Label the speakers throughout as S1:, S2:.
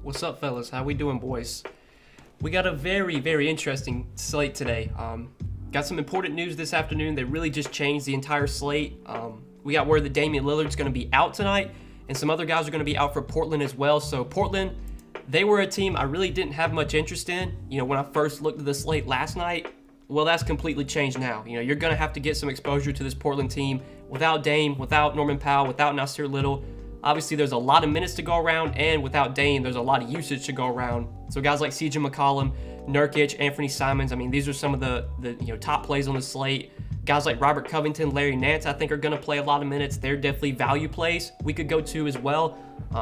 S1: What's up, fellas? How we doing, boys? We got a very interesting slate today. Got some important news this afternoon that really just changed the entire slate. We got word that Damian Lillard's going to be out tonight, and some other guys are going to be out for Portland as well. So Portland, they were a team I really didn't have much interest in. You know, when I first looked at the slate last night, well, that's completely changed now. You know, you're going to have to get some exposure to this Portland team without Dame, without Norman Powell, without Nasir Little. Obviously, there's a lot of minutes to go around, and without Dame, there's a lot of usage to go around. So guys like CJ McCollum, Nurkic, Anthony Simons, I mean, these are some of the top plays on the slate. Guys like Robert Covington, Larry Nance, I think are going to play a lot of minutes. They're definitely value plays we could go to as well.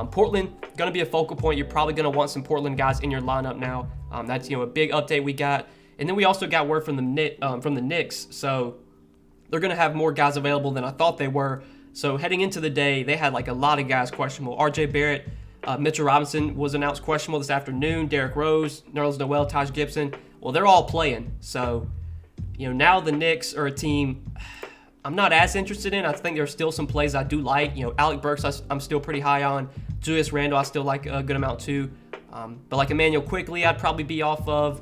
S1: Portland, going to be a focal point. You're probably going to want some Portland guys in your lineup now. That's a big update we got. And then we also got word from the Knicks, so they're going to have more guys available than I thought they were. So heading into the day, they had like a lot of guys questionable. RJ Barrett, Mitchell Robinson was announced questionable this afternoon. Derrick Rose, Nerlens Noel, Taj Gibson. Well, they're all playing. So, now the Knicks are a team I'm not as interested in. I think there's still some plays I do like. Alec Burks I'm still pretty high on. Julius Randle I still like a good amount too. But like Emmanuel Quickly, I'd probably be off of.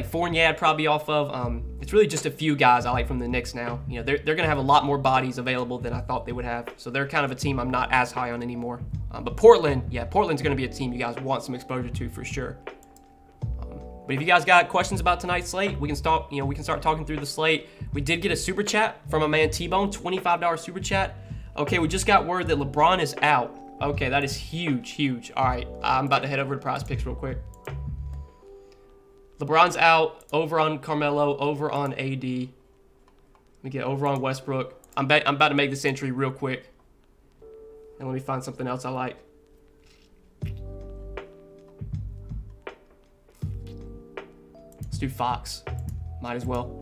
S1: Fournier I'd probably be off of. It's really just a few guys I like from the Knicks now. They're going to have a lot more bodies available than I thought they would have. So they're kind of a team I'm not as high on anymore. But Portland's going to be a team you guys want some exposure to for sure. But if you guys got questions about tonight's slate, we can start talking through the slate. We did get a super chat from a man T-Bone, $25 super chat. Okay, we just got word that LeBron is out. Okay, that is huge. All right, I'm about to head over to Prize Picks real quick. LeBron's out, over on Carmelo, over on AD. Let me get over on Westbrook. I'm about to make this entry real quick. And let me find something else I like. Let's do Fox. Might as well.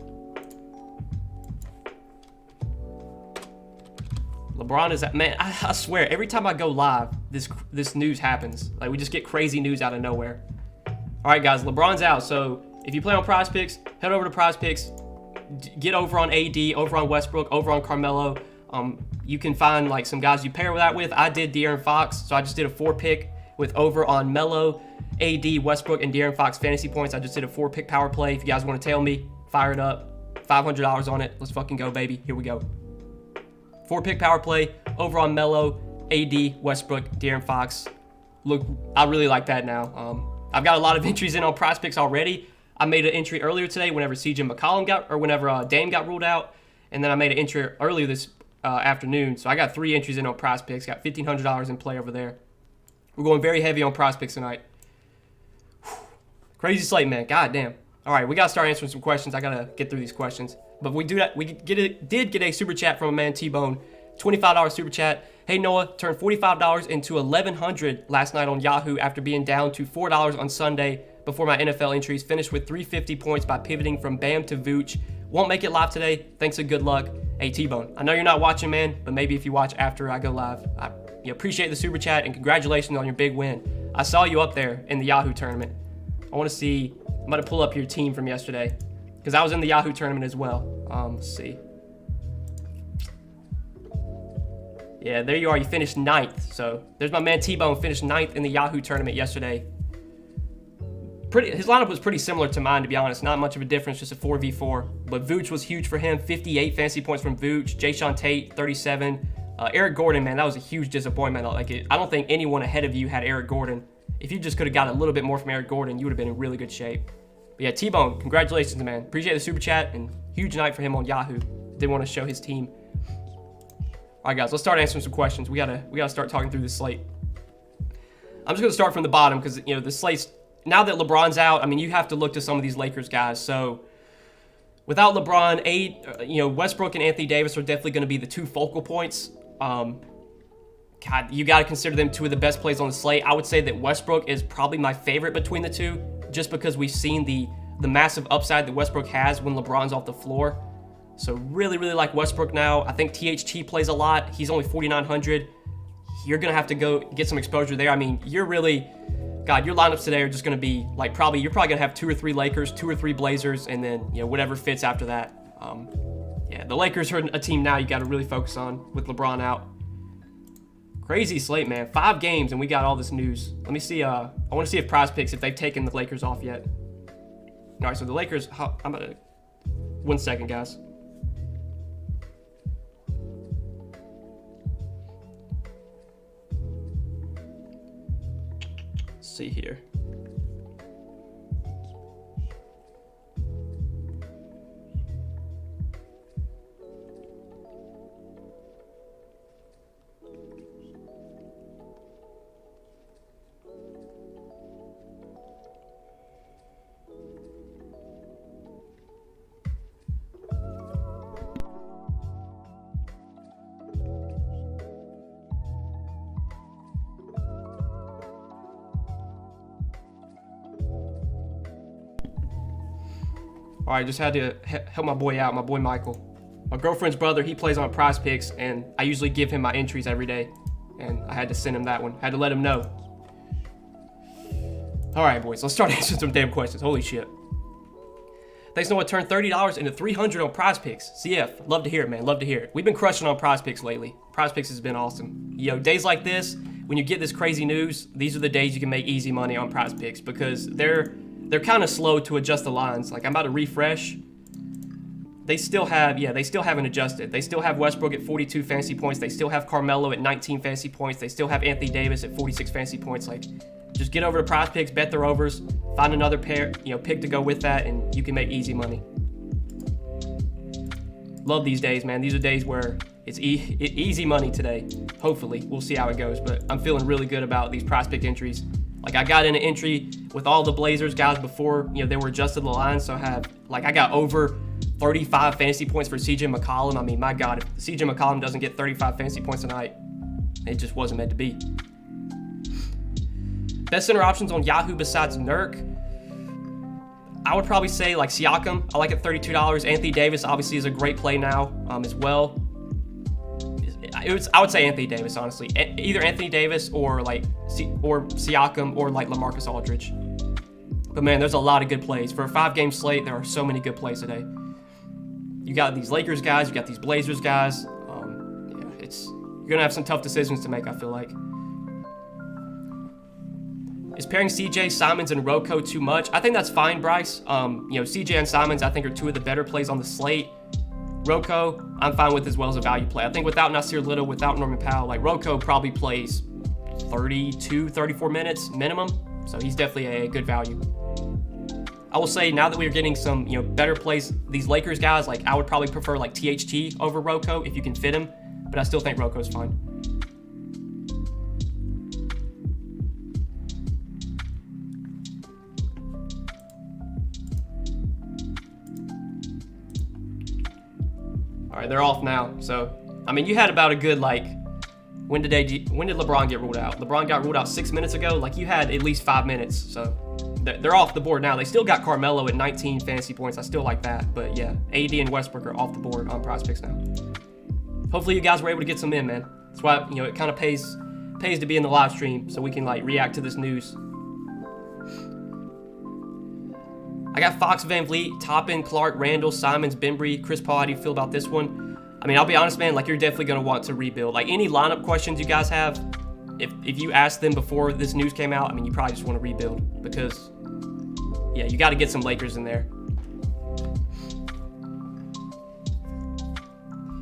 S1: LeBron is at, man, I swear, every time I go live, this news happens. Like, we just get crazy news out of nowhere. All right, guys, LeBron's out. So if you play on Prize Picks, head over to Prize Picks. Get over on AD, over on Westbrook, over on Carmelo. You can find like some guys you pair that with. I did De'Aaron Fox, so I just did a 4-pick with over on Melo, AD, Westbrook, and De'Aaron Fox fantasy points. I just did a 4-pick power play. If you guys want to tail me, fire it up. $500 on it. Let's fucking go, baby. Here we go. 4-pick power play over on Melo, AD, Westbrook, De'Aaron Fox. Look, I really like that now. I've got a lot of entries in on Prize Picks already. I made an entry earlier today whenever CJ McCollum whenever Dame got ruled out, and then I made an entry earlier this afternoon. So I got 3 entries in on Prize Picks. Got $1,500 in play over there. We're going very heavy on Prize Picks tonight. Whew. Crazy slate, man. God damn. All right, we gotta start answering some questions. I gotta get through these questions. But we did get a super chat from a man T-Bone, $25 super chat. Hey Noah, turned $45 into $1,100 last night on Yahoo after being down to $4 on Sunday before my NFL entries. Finished with 350 points by pivoting from Bam to Vooch. Won't make it live today. Thanks and good luck. Hey T-Bone, I know you're not watching, man, but maybe if you watch after I go live. I appreciate the super chat and congratulations on your big win. I saw you up there in the Yahoo tournament. I want to see. I'm going to pull up your team from yesterday because I was in the Yahoo tournament as well. Let's see. Yeah, there you are. You finished 9th. So there's my man T-Bone, finished 9th in the Yahoo tournament yesterday. His lineup was pretty similar to mine, to be honest. Not much of a difference, just a 4v4. But Vooch was huge for him. 58 fantasy points from Vooch. Jayshawn Tate, 37. Eric Gordon, man, that was a huge disappointment. I don't think anyone ahead of you had Eric Gordon. If you just could have got a little bit more from Eric Gordon, you would have been in really good shape. But yeah, T-Bone, congratulations, man. Appreciate the super chat and huge night for him on Yahoo. Did want to show his team. All right, guys, let's start answering some questions. We gotta start talking through this slate. I'm just gonna start from the bottom because the slate's, now that LeBron's out, I mean, you have to look to some of these Lakers guys. So without LeBron, Westbrook and Anthony Davis are definitely going to be the 2 focal points. God, you got to consider them 2 of the best plays on the slate. I would say that Westbrook is probably my favorite between the 2, just because we've seen the massive upside that Westbrook has when LeBron's off the floor. So really like Westbrook now. I think THT plays a lot. He's only 4,900. You're going to have to go get some exposure there. I mean, your lineups today are just going to be you're probably going to have 2 or 3 Lakers, 2 or 3 Blazers, and then, whatever fits after that. The Lakers are a team now you got to really focus on with LeBron out. Crazy slate, man. 5 games and we got all this news. Let me see. I want to see if Prize Picks, if they've taken the Lakers off yet. All right, so the Lakers. I'm about to. 1 second, guys. Let's see here. All right, just had to help my boy out, my boy Michael. My girlfriend's brother, he plays on Prize Picks, and I usually give him my entries every day. And I had to send him that one. Had to let him know. All right, boys, let's start answering some damn questions. Holy shit. Thanks Noah turned $30 into $300 on Prize Picks. CF, love to hear it, man. Love to hear it. We've been crushing on Prize Picks lately. Prize Picks has been awesome. Yo, days like this, when you get this crazy news, these are the days you can make easy money on Prize Picks because they're kind of slow to adjust the lines. Like, I'm about to refresh. They still haven't adjusted. They still have Westbrook at 42 fantasy points. They still have Carmelo at 19 fantasy points. They still have Anthony Davis at 46 fantasy points. Like, just get over to Prize Picks, bet their overs, find another pick to go with that, and you can make easy money. Love these days, man. These are days where it's easy money today. Hopefully, we'll see how it goes. But I'm feeling really good about these Prize Pick entries. Like, I got in an entry with all the Blazers guys before, they were adjusted the line. So I got over 35 fantasy points for CJ McCollum. I mean, my God, if CJ McCollum doesn't get 35 fantasy points tonight, it just wasn't meant to be. Best center options on Yahoo besides Nurk. I would probably say like Siakam. I like it $32. Anthony Davis obviously is a great play now as well. I would say Anthony Davis, honestly. Either Anthony Davis or Siakam or like LaMarcus Aldridge. But man, there's a lot of good plays. For a 5-game slate, there are so many good plays today. You got these Lakers guys, you got these Blazers guys. You're gonna have some tough decisions to make, I feel like. Is pairing CJ, Simons, and Rocco too much? I think that's fine, Bryce. CJ and Simons, I think, are 2 of the better plays on the slate. Rocco, I'm fine with as well as a value play. I think without Nasir Little, without Norman Powell, like Rocco probably plays 32, 34 minutes minimum. So he's definitely a good value. I will say now that we are getting some, better plays, these Lakers guys, like I would probably prefer like THT over Rocco if you can fit him, but I still think Rocco's fine. All right, they're off now. So, I mean, you had about a good, when did LeBron get ruled out? LeBron got ruled out 6 minutes ago. Like, you had at least 5 minutes. So, they're off the board now. They still got Carmelo at 19 fantasy points. I still like that. But, yeah, AD and Westbrook are off the board on Prize Picks now. Hopefully, you guys were able to get some in, man. That's why, it kind of pays to be in the live stream so we can, react to this news. I got Fox, Van Vliet, Toppin, Clark, Randall, Simons, Bembry, Chris Paul. How do you feel about this one? I mean, I'll be honest, man. You're definitely going to want to rebuild. Any lineup questions you guys have, if you asked them before this news came out, I mean, you probably just want to rebuild because, yeah, you got to get some Lakers in there.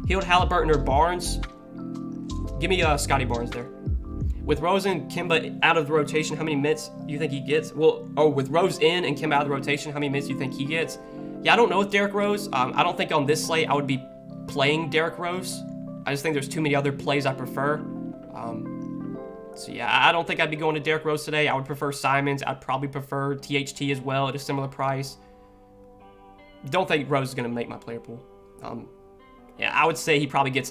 S1: Hield, Halliburton, or Barnes? Give me Scotty Barnes there. With Rose and Kemba out of the rotation, how many minutes do you think he gets? With Rose in and Kemba out of the rotation, how many minutes do you think he gets? Yeah, I don't know with Derrick Rose. I don't think on this slate I would be playing Derrick Rose. I just think there's too many other plays I prefer. So yeah, I don't think I'd be going to Derrick Rose today. I would prefer Simons. I'd probably prefer THT as well at a similar price. Don't think Rose is going to make my player pool. Yeah, I would say he probably gets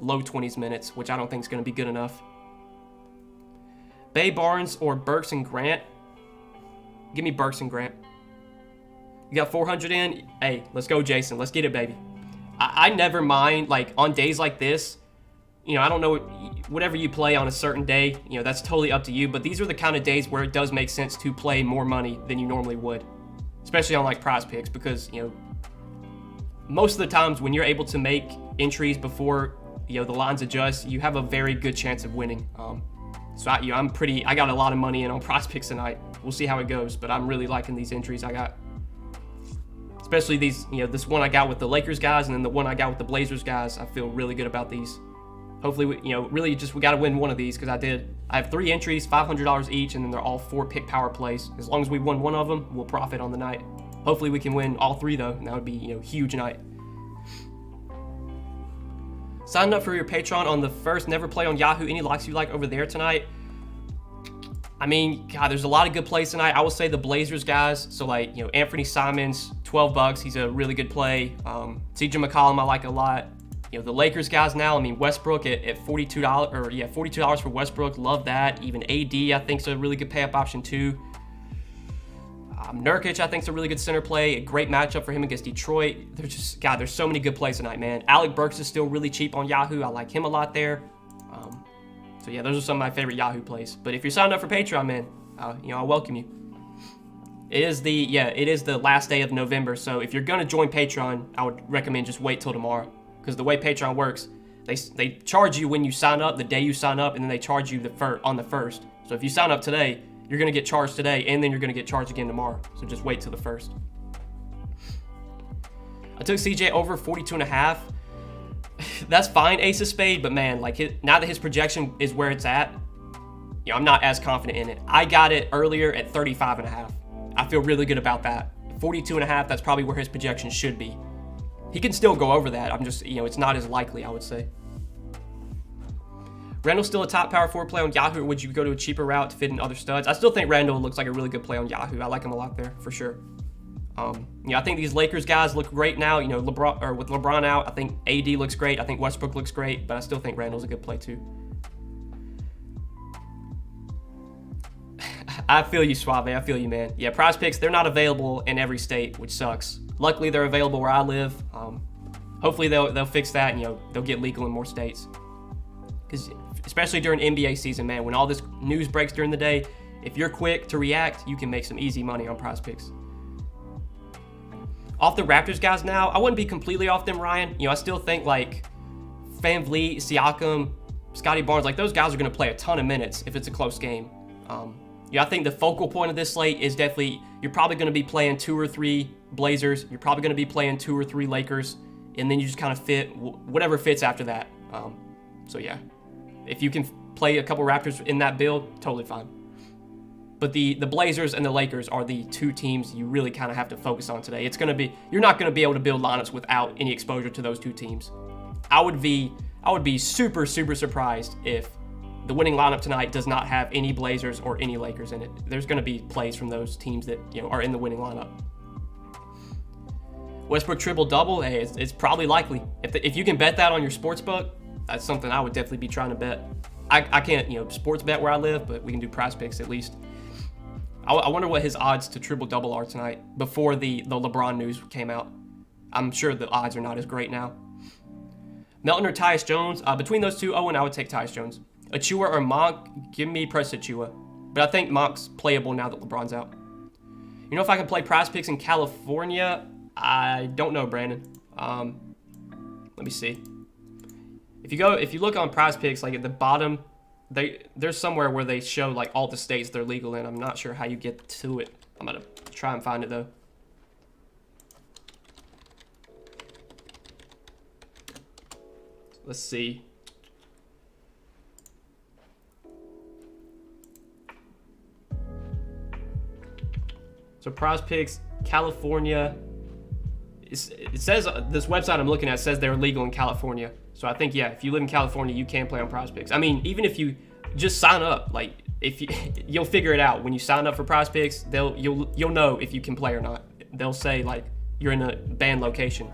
S1: low 20s minutes, which I don't think is going to be good enough. Bay, Barnes, or Burks and Grant? Give me Burks and Grant. You got 400 in? Hey, let's go, Jason. Let's get it, baby. I never mind, on days like this, I don't know, whatever you play on a certain day, that's totally up to you. But these are the kind of days where it does make sense to play more money than you normally would. Especially on, Prize Picks because, most of the times when you're able to make entries before the lines adjust, you have a very good chance of winning. So I got a lot of money in on prize picks tonight. We'll see how it goes, but I'm really liking these entries I got. Especially these, this one I got with the Lakers guys and then the one I got with the Blazers guys. I feel really good about these. Hopefully, we got to win one of these because I have 3 entries, $500 each, and then they're all 4 pick power plays. As long as we win one of them, we'll profit on the night. Hopefully we can win all 3 though, and that would be, huge night. Sign up for your Patreon on the 1st. Never play on Yahoo. Any locks you like over there tonight? I mean, God, there's a lot of good plays tonight. I will say the Blazers guys. So Anthony Simons, $12. He's a really good play. CJ McCollum I like a lot. The Lakers guys now. I mean, Westbrook at $42 $42 for Westbrook. Love that. Even AD I think is a really good pay up option too. Nurkic I think is a really good center play. A great matchup for him against Detroit. There's so many good plays tonight, man. Alec Burks is still really cheap on Yahoo. I like him a lot there. So yeah, those are some of my favorite Yahoo plays. But if you're signed up for Patreon, man, I welcome you. It is the last day of November. So if you're gonna join Patreon, I would recommend just wait till tomorrow, because the way Patreon works, they charge you when you sign up, the day you sign up, and then they charge you on the 1st. So if you sign up today, you're gonna get charged today, and then you're gonna get charged again tomorrow. So just wait till the 1st. I took CJ over 42.5. That's fine, Ace of Spade, but man, now that his projection is where it's at, I'm not as confident in it. I got it earlier at 35.5. I feel really good about that. 42.5, that's probably where his projection should be. He can still go over that. I'm just, it's not as likely, I would say. Randall's still a top power forward play on Yahoo, or would you go to a cheaper route to fit in other studs? I still think Randall looks like a really good play on Yahoo. I like him a lot there, for sure. I think these Lakers guys look great now. With LeBron out, I think AD looks great. I think Westbrook looks great, but I still think Randall's a good play too. I feel you, Suave. I feel you, man. Yeah, prize picks, they're not available in every state, which sucks. Luckily, they're available where I live. Hopefully, they'll fix that and, they'll get legal in more states. Because especially during NBA season, man, when all this news breaks during the day, if you're quick to react, you can make some easy money on prize picks. Off the Raptors guys now, I wouldn't be completely off them, Ryan. I still think Van Vliet, Siakam, Scotty Barnes, those guys are going to play a ton of minutes if it's a close game. I think the focal point of this slate is definitely, you're probably going to be playing 2 or 3 Blazers. You're probably going to be playing 2 or 3 Lakers. And then you just kind of fit whatever fits after that. So yeah, if you can play a couple Raptors in that build, totally fine. But the Blazers and the Lakers are the 2 teams you really kind of have to focus on today. You're not going to be able to build lineups without any exposure to those 2 teams. I would be super, super surprised if the winning lineup tonight does not have any Blazers or any Lakers in it. There's going to be plays from those teams that are in the winning lineup. Westbrook triple-double, hey, it's probably likely. If you can bet that on your sports book, that's something I would definitely be trying to bet. I can't sports bet where I live, but we can do prize picks at least. I wonder what his odds to triple-double are tonight before the LeBron news came out. I'm sure the odds are not as great now. Melton or Tyus Jones? Between those 2, Owen, I would take Tyus Jones. Achua or Monk? Give me Press Achua. But I think Monk's playable now that LeBron's out. If I can play prize picks in California? I don't know, Brandon. Let me see. If you look on prize picks, at the bottom, there's somewhere where they show all the states they're legal in. I'm not sure how you get to it. I'm gonna try and find it though. Let's see. So prize picks, California. It says, this website I'm looking at says they're legal in California. So I think, yeah, if you live in California, you can play on prize picks. I mean, even if you just sign up, you'll figure it out. When you sign up for prize picks, you'll know if you can play or not. They'll say you're in a banned location.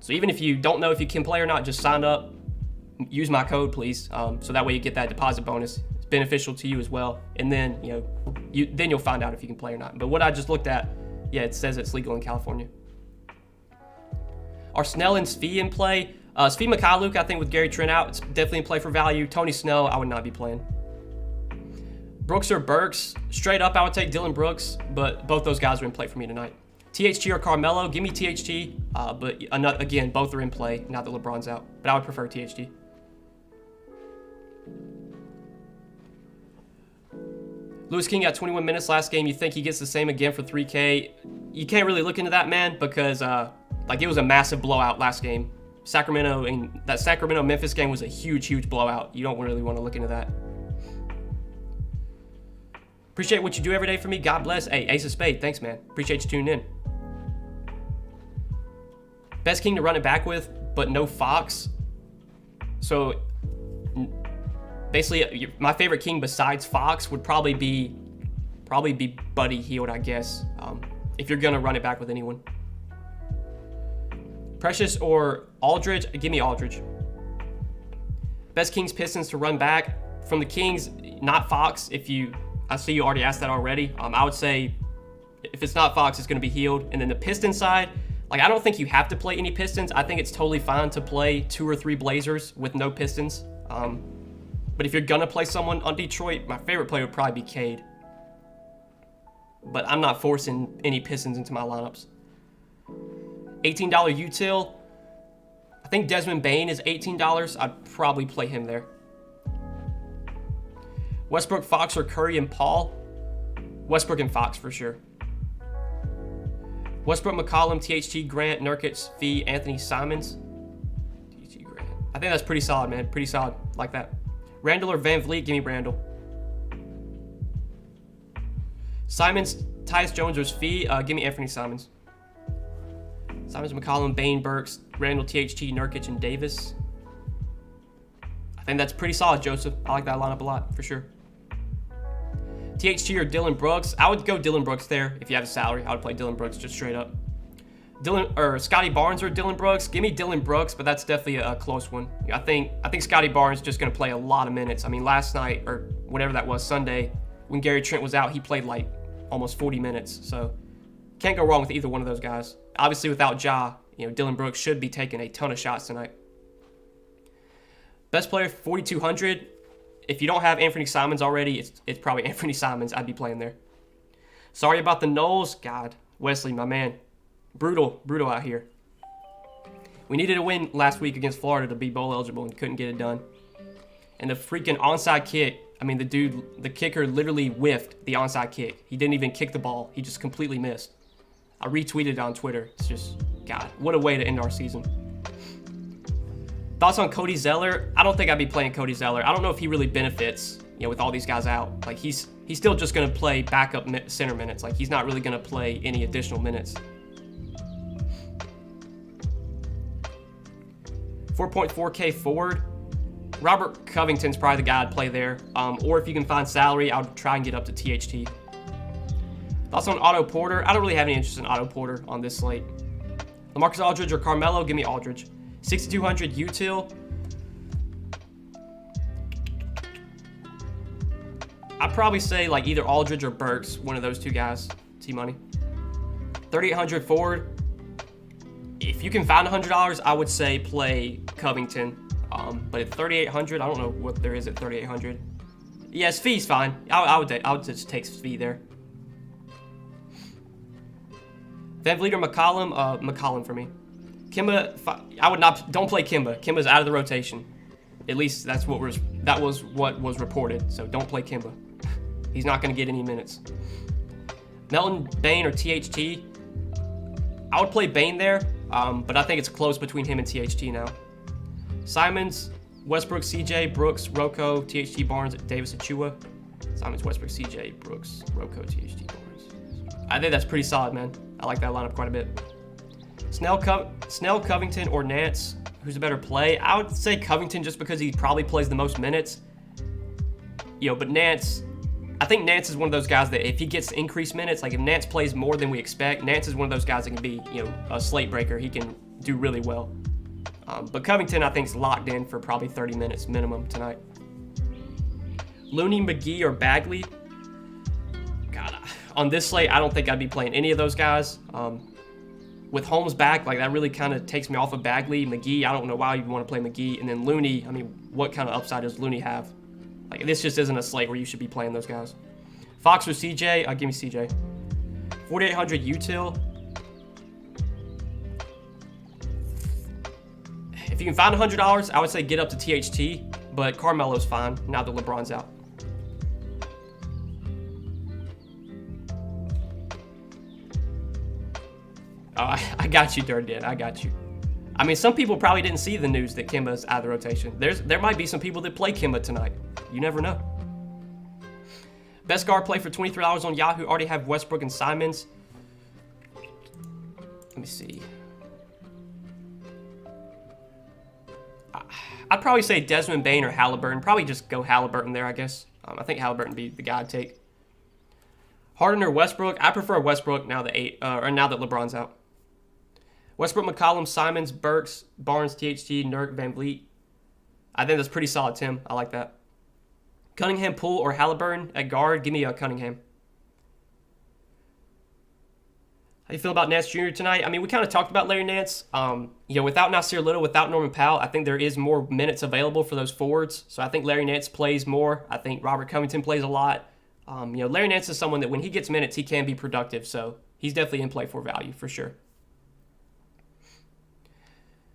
S1: So even if you don't know if you can play or not, just sign up, use my code, please. So that way you get that deposit bonus. It's beneficial to you as well. And then, you'll find out if you can play or not. But what I just looked at, yeah, it says it's legal in California. Are Snell and Svi in play? Svi Mikhailuk, I think with Gary Trent out, it's definitely in play for value. Tony Snell, I would not be playing. Brooks or Burks? Straight up, I would take Dylan Brooks, but both those guys are in play for me tonight. THT or Carmelo? Give me THT. But again, both are in play now that LeBron's out. But I would prefer THT. Lewis King got 21 minutes last game. You think he gets the same again for 3K? You can't really look into that, man, because it was a massive blowout last game. That Sacramento-Memphis game was a huge blowout. You don't really want to look into that. Appreciate what you do every day for me. God bless. Hey, Ace of Spade. Thanks, man. Appreciate you tuning in. Best king to run it back with, but no Fox. So basically, my favorite king besides Fox would probably be Buddy Hield, I guess. If you're gonna run it back with anyone. Precious or Aldridge? Give me Aldridge. Best Kings Pistons to run back from the Kings, not Fox. I see you already asked that already. I would say if it's not Fox, it's gonna be Hield. And then the Pistons side, I don't think you have to play any Pistons. I think it's totally fine to play 2 or 3 Blazers with no Pistons. But if you're gonna play someone on Detroit, my favorite player would probably be Cade. But I'm not forcing any Pistons into my lineups. $18 util. I think Desmond Bane is $18. I'd probably play him there. Westbrook, Fox, or Curry and Paul? Westbrook and Fox for sure. Westbrook, McCollum, THT, Grant, Nurkic, Fee, Anthony, Simons. THT, Grant. I think that's pretty solid, man. Pretty solid. Like that. Randall or Van Vliet? Give me Randall. Simons, Tyus Jones, or Fee? Give me Anthony Simons. Simons, McCollum, Bane, Burks, Randall, THT, Nurkic, and Davis. I think that's pretty solid, Joseph. I like that lineup a lot, for sure. THT or Dylan Brooks? I would go Dylan Brooks there. If you have a salary, I would play Dylan Brooks just straight up. Scotty Barnes or Dylan Brooks? Give me Dylan Brooks, but that's definitely a close one. I think Scotty Barnes is just going to play a lot of minutes. I mean, last night, or whatever that was, Sunday, when Gary Trent was out, he played almost 40 minutes. So can't go wrong with either one of those guys. Obviously, without Ja, Dylan Brooks should be taking a ton of shots tonight. Best player, 4,200. If you don't have Anthony Simons already, it's probably Anthony Simons. I'd be playing there. Sorry about the Knowles. God, Wesley, my man. Brutal out here. We needed a win last week against Florida to be bowl eligible and couldn't get it done. And the freaking onside kick. I mean, the kicker literally whiffed the onside kick. He didn't even kick the ball. He just completely missed. I retweeted it on Twitter. It's just, God, what a way to end our season. Thoughts on Cody Zeller? I don't think I'd be playing Cody Zeller. I don't know if he really benefits, with all these guys out. He's still just going to play backup center minutes. He's not really going to play any additional minutes. 4.4K forward. Robert Covington's probably the guy I'd play there. Or if you can find salary, I would try and get up to THT. Thoughts on Otto Porter? I don't really have any interest in Otto Porter on this slate. LaMarcus Aldridge or Carmelo? Give me Aldridge. 6,200 util. I'd probably say either Aldridge or Burks, one of those two guys. T-Money. 3,800 forward. If you can find $100, I would say play Covington. But at 3,800, I don't know what there is at 3,800. Yes, Fee's fine. I would just take Fee there. Van Vliet or McCollum? McCollum for me. Kimba, don't play Kimba. Kimba's out of the rotation. At least that was what was reported. So don't play Kimba. He's not going to get any minutes. Melton, Bane, or THT? I would play Bane there, but I think it's close between him and THT now. Simons, Westbrook, CJ, Brooks, Rocco, THT, Barnes, Davis, Achua. Simons, Westbrook, CJ, Brooks, Rocco, THT, Barnes. I think that's pretty solid, man. I like that lineup quite a bit. Snell, Covington, or Nance? Who's a better play? I would say Covington just because he probably plays the most minutes. But Nance, I think Nance is one of those guys that if he gets increased minutes, if Nance plays more than we expect, Nance is one of those guys that can be, a slate breaker. He can do really well. But Covington, I think, is locked in for probably 30 minutes minimum tonight. Looney, McGee, or Bagley? God, on this slate, I don't think I'd be playing any of those guys. With Holmes back, that really kind of takes me off of Bagley. McGee, I don't know why you'd want to play McGee. And then Looney, I mean, what kind of upside does Looney have? This just isn't a slate where you should be playing those guys. Fox or CJ? Give me CJ. 4,800 util. if you can find $100, I would say get up to THT, but Carmelo's fine now that LeBron's out. Oh, I got you, Dirty Dan. I got you. I mean, some people probably didn't see the news that Kemba's out of the rotation. There might be some people that play Kemba tonight. You never know. Best guard play for $23 on Yahoo. Already have Westbrook and Simons. Let me see. I'd probably say Desmond Bane or Halliburton. Probably just go Halliburton there, I guess. I think Halliburton would be the guy I'd take. Harden or Westbrook? I prefer Westbrook now that now that LeBron's out. Westbrook, McCollum, Simons, Burks, Barnes, THT, Nurk, Van Vliet. I think that's pretty solid, Tim. I like that. Cunningham, Poole, or Halliburton at guard? Give me a Cunningham. How you feel about Nance Jr. tonight? I mean, we kind of talked about Larry Nance. Without Nasir Little, without Norman Powell, I think there is more minutes available for those forwards. So I think Larry Nance plays more. I think Robert Covington plays a lot. Larry Nance is someone that when he gets minutes, he can be productive. So he's definitely in play for value for sure.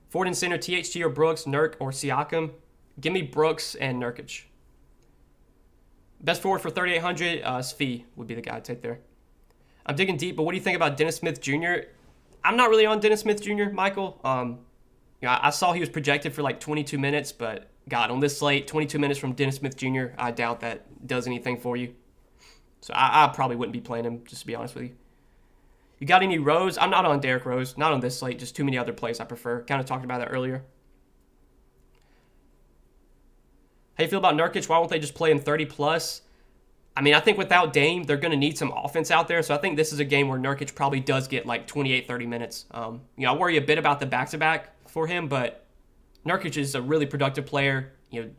S1: Forward and center, THT or Brooks, Nurk or Siakam. Give me Brooks and Nurkic. Best forward for 3,800, Svi would be the guy I'd take there. I'm digging deep, but what do you think about Dennis Smith Jr.? I'm not really on Dennis Smith Jr., Michael. I saw he was projected for like 22 minutes, but God, on this slate, 22 minutes from Dennis Smith Jr., I doubt that does anything for you. So I probably wouldn't be playing him, just to be honest with you. You got any Rose? I'm not on Derrick Rose. Not on this slate. Just too many other plays I prefer. Kind of talked about that earlier. How you feel about Nurkic? Why won't they just play him 30+? I mean, I think without Dame, they're going to need some offense out there. So I think this is a game where Nurkic probably does get like 28, 30 minutes. I worry a bit about the back-to-back for him, but Nurkic is a really productive player.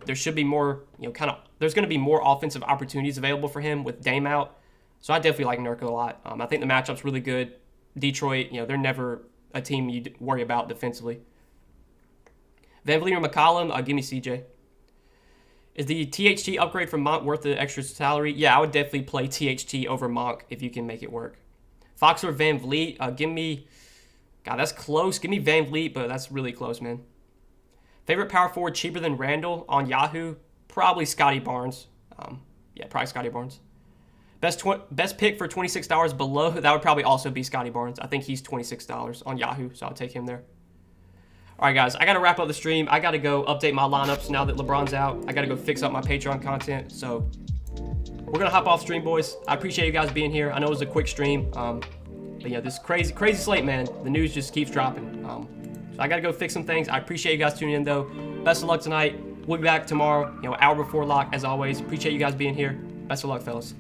S1: There should be more, there's going to be more offensive opportunities available for him with Dame out. So I definitely like Nurkic a lot. I think the matchup's really good. Detroit, they're never a team you worry about defensively. Van Vliet or McCollum, give me CJ. Is the THT upgrade from Monk worth the extra salary? Yeah, I would definitely play THT over Monk if you can make it work. Fox or Van Vliet, give me... God, that's close. Give me Van Vliet, but that's really close, man. Favorite power forward cheaper than Randall on Yahoo? Probably Scotty Barnes. Probably Scotty Barnes. Best pick for $26 below, that would probably also be Scotty Barnes. I think he's $26 on Yahoo, so I'll take him there. All right, guys, I got to wrap up the stream. I got to go update my lineups now that LeBron's out. I got to go fix up my Patreon content, so we're going to hop off stream, boys. I appreciate you guys being here. I know it was a quick stream, but yeah, this crazy slate, man. The news just keeps dropping. So I got to go fix some things. I appreciate you guys tuning in, though. Best of luck tonight. We'll be back tomorrow, hour before lock, as always. Appreciate you guys being here. Best of luck, fellas.